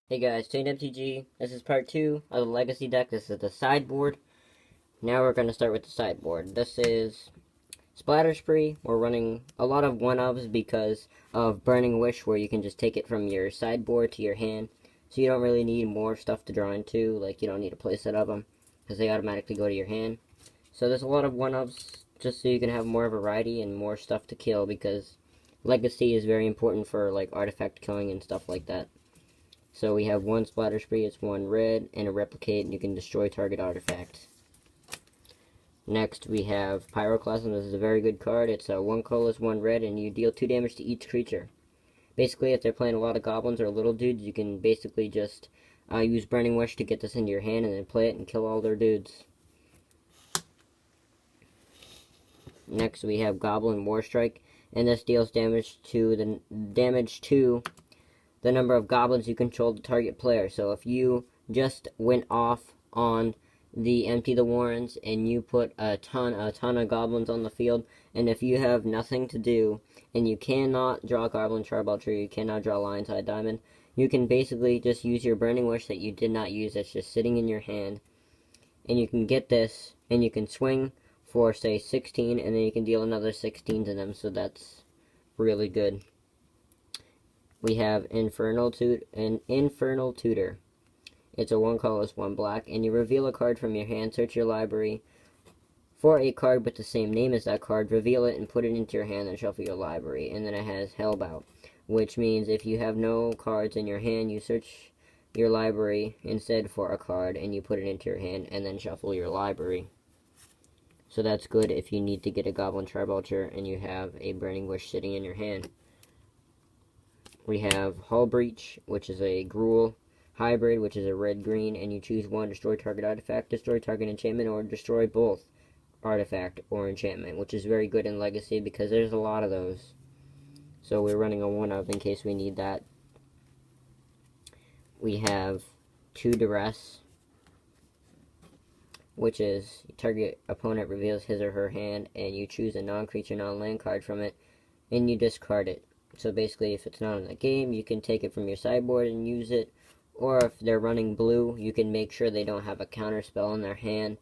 Hey guys, TNMTG. This is part 2 of the Legacy deck. This is the sideboard. Now we're going to start with the sideboard. This is Splatter Spree. We're running a lot of one-ofs because of Burning Wish, where you can just take it from your sideboard to your hand. So you don't really need more stuff to draw into, like you don't need a playset of them, because they automatically go to your hand. So there's a lot of one-ofs just so you can have more variety and more stuff to kill, because Legacy is very important for like artifact killing and stuff like that. So we have one Splatter Spree, it's one red, and a Replicate, and you can destroy target artifact. Next, we have Pyroclasm. This is a very good card. It's a 1 colorless, 1 red, and you deal 2 damage to each creature. Basically, if they're playing a lot of goblins or little dudes, you can basically just use Burning Wish to get this into your hand, and then play it and kill all their dudes. Next, we have Goblin Warstrike, and this deals damage to the number of goblins you control the target player. So if you just went off on the Empty the Warrens and you put a ton of goblins on the field, and if you have nothing to do and you cannot draw Goblin Charbeltcher, you cannot draw Lionside Diamond, you can basically just use your Burning Wish that you did not use, that's just sitting in your hand, and you can get this and you can swing for say 16, and then you can deal another 16 to them, so that's really good. We have Infernal Tutor. It's a 1 colorless, 1 black, and you reveal a card from your hand, search your library for a card with the same name as that card, reveal it and put it into your hand and shuffle your library. And then it has Hellbout, which means if you have no cards in your hand, you search your library instead for a card and you put it into your hand and then shuffle your library. So that's good if you need to get a Goblin Charbelcher and you have a Burning Wish sitting in your hand. We have Hull Breach, which is a Gruul hybrid, which is a red-green, and you choose one, destroy target artifact, destroy target enchantment, or destroy both artifact or enchantment, which is very good in Legacy because there's a lot of those. So we're running a one-of in case we need that. We have 2 Duress, which is target opponent reveals his or her hand, and you choose a non-creature, non-land card from it, and you discard it. So basically, if it's not in the game, you can take it from your sideboard and use it. Or if they're running blue, you can make sure they don't have a counter spell in their hand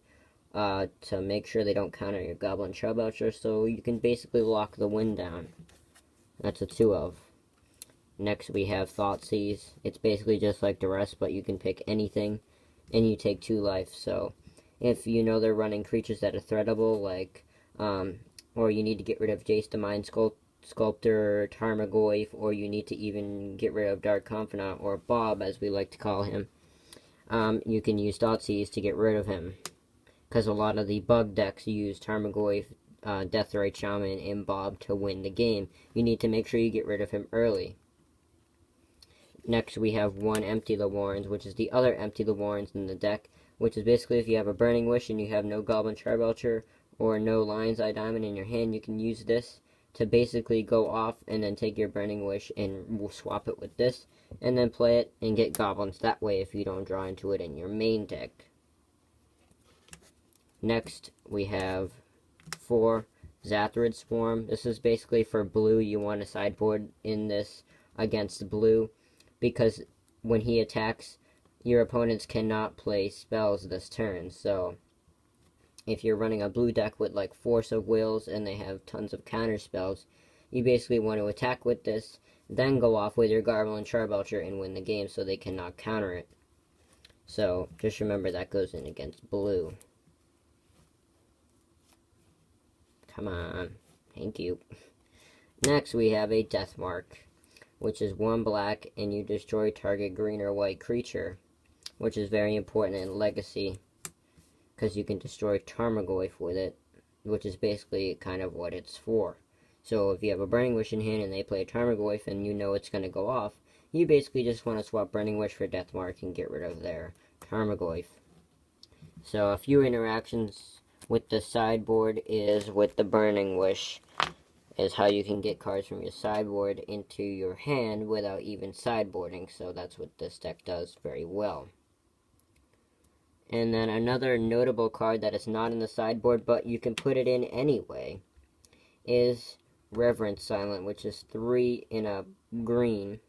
to make sure they don't counter your Goblin Charbelcher. So you can basically lock the win down. That's a 2 of. Next we have Thoughtseize. It's basically just like Duress, but you can pick anything and you take 2 life. So if you know they're running creatures that are threatable, like, or you need to get rid of Jace the Mind Sculptor, Tarmogoyf, or you need to even get rid of Dark Confidant, or Bob as we like to call him, you can use Thoughtseize to get rid of him. Because a lot of the bug decks use Tarmogoyf, Deathrite Shaman, and Bob to win the game. You need to make sure you get rid of him early. Next we have 1 Empty the Warrens, which is the other Empty the Warrens in the deck, which is basically if you have a Burning Wish and you have no Goblin Charbelcher or no Lionside Diamond in your hand, you can use this to basically go off and then take your Burning Wish and we'll swap it with this and then play it and get goblins that way if you don't draw into it in your main deck. Next we have 4 Zathrid Swarm. This is basically for blue. You want to sideboard in this against blue because when he attacks, your opponents cannot play spells this turn. So if you're running a blue deck with like Force of Wills and they have tons of counter spells, you basically want to attack with this, then go off with your Goblin Charbelcher and win the game so they cannot counter it. So just remember that goes in against blue. Come on. Thank you. Next we have a Death Mark, which is 1 black and you destroy target green or white creature, which is very important in Legacy because you can destroy Tarmogoyf with it, which is basically kind of what it's for. So if you have a Burning Wish in hand and they play a Tarmogoyf and you know it's going to go off, you basically just want to swap Burning Wish for Death Mark and get rid of their Tarmogoyf. So a few interactions with the sideboard is with the Burning Wish, is how you can get cards from your sideboard into your hand without even sideboarding, so that's what this deck does very well. And then another notable card that is not in the sideboard, but you can put it in anyway, is Reverence Silent, which is 3 in a green.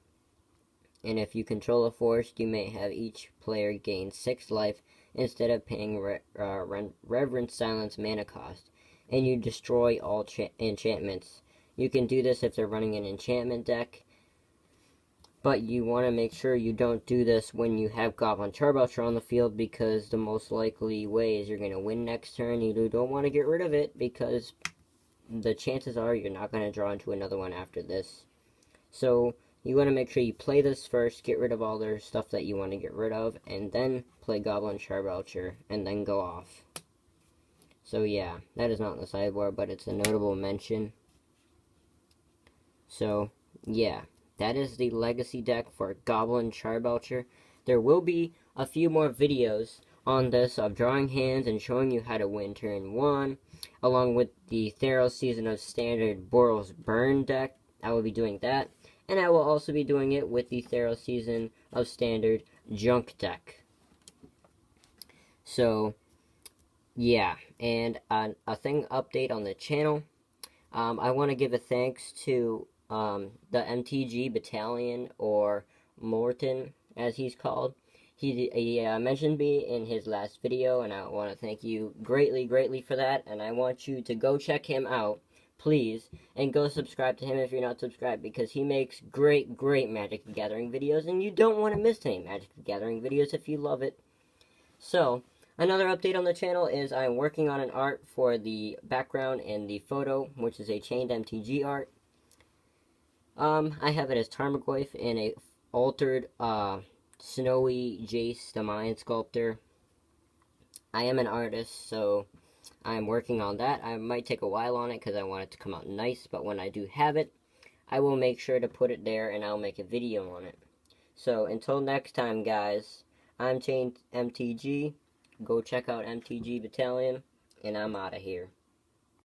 And if you control a forest, you may have each player gain 6 life instead of paying Reverend Silence mana cost. And you destroy all enchantments. You can do this if they're running an enchantment deck, but you want to make sure you don't do this when you have Goblin Charbeltcher on the field, because the most likely way is you're going to win next turn. You don't want to get rid of it because the chances are you're not going to draw into another one after this. So you want to make sure you play this first, get rid of all their stuff that you want to get rid of, and then play Goblin Charbelcher, and then go off. So yeah, that is not in the sideboard, but it's a notable mention. So yeah, that is the legacy deck for Goblin Charbelcher. There will be a few more videos on this of drawing hands and showing you how to win turn 1, along with the Theros Season of Standard Boral's Burn deck. I will be doing that, and I will also be doing it with the Theros Season of Standard Junk deck. So yeah, and a update on the channel. I want to give a thanks to the MTG Battalion, or Morten as he's called. He mentioned me in his last video, and I want to thank you greatly for that, and I want you to go check him out, please, and go subscribe to him if you're not subscribed, because he makes great Magic the Gathering videos, and you don't want to miss any Magic the Gathering videos if you love it. So, another update on the channel is I'm working on an art for the background and the photo, which is a chained MTG art. I have it as Tarmogoyf in a altered, snowy Jace the Mayan Sculptor. I am an artist, so I'm working on that. I might take a while on it because I want it to come out nice, but when I do have it, I will make sure to put it there and I'll make a video on it. So, until next time, guys, I'm Chained MTG. Go check out MTG Battalion, and I'm out of here.